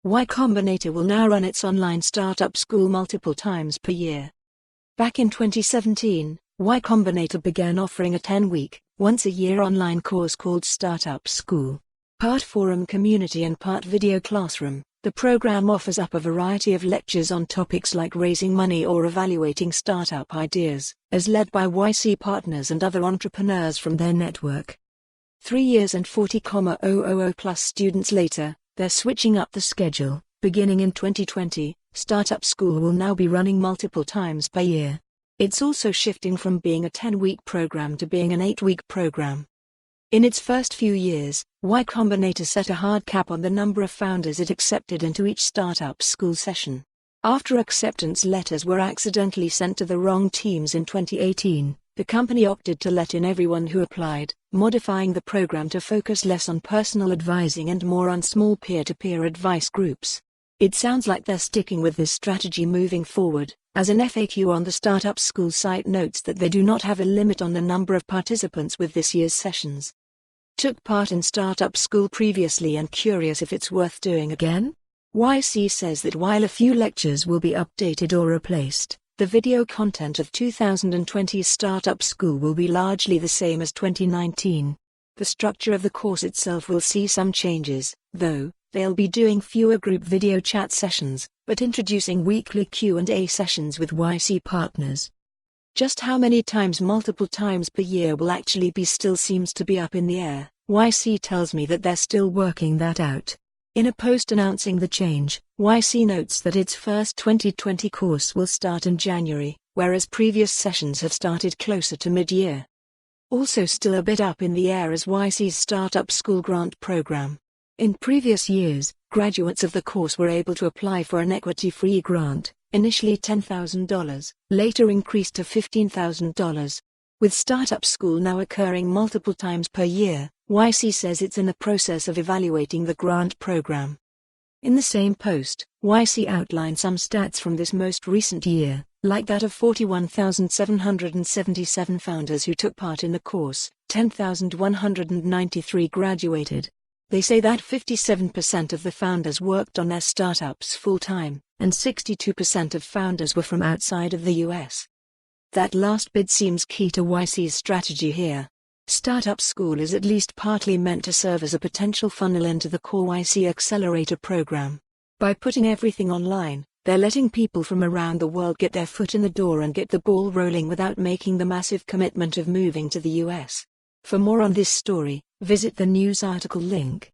Y Combinator will now run its online startup school multiple times per year. Back in 2017, Y Combinator began offering a 10-week, once-a-year online course called Startup School. Part forum community and part video classroom, the program offers up a variety of lectures on topics like raising money or evaluating startup ideas, as led by YC partners and other entrepreneurs from their network. 3 years and 40,000 plus students later, they're switching up the schedule. Beginning in 2020, Startup School will now be running multiple times per year. It's also shifting from being a 10-week program to being an 8-week program. In its first few years, Y Combinator set a hard cap on the number of founders it accepted into each Startup School session. After acceptance letters were accidentally sent to the wrong teams in 2018, the company opted to let in everyone who applied, modifying the program to focus less on personal advising and more on small peer-to-peer advice groups. It sounds like they're sticking with this strategy moving forward, as an FAQ on the Startup School site notes that they do not have a limit on the number of participants with this year's sessions. Took part in Startup School previously and curious if it's worth doing again? YC says that while a few lectures will be updated or replaced, the video content of 2020's Startup School will be largely the same as 2019. The structure of the course itself will see some changes, though. They'll be doing fewer group video chat sessions, but introducing weekly Q&A sessions with YC partners. Just how many times multiple times per year will actually be still seems to be up in the air. YC tells me that they're still working that out. In a post announcing the change, YC notes that its first 2020 course will start in January, whereas previous sessions have started closer to mid-year. Also still a bit up in the air is YC's Startup School grant program. In previous years, graduates of the course were able to apply for an equity-free grant, initially $10,000, later increased to $15,000. With Startup School now occurring multiple times per year, YC says it's in the process of evaluating the grant program. In the same post, YC outlined some stats from this most recent year, like that of 41,777 founders who took part in the course, 10,193 graduated. They say that 57% of the founders worked on their startups full-time, and 62% of founders were from outside of the US. That last bit seems key to YC's strategy here. Startup School is at least partly meant to serve as a potential funnel into the core YC Accelerator program. By putting everything online, they're letting people from around the world get their foot in the door and get the ball rolling without making the massive commitment of moving to the US. For more on this story, visit the news article link.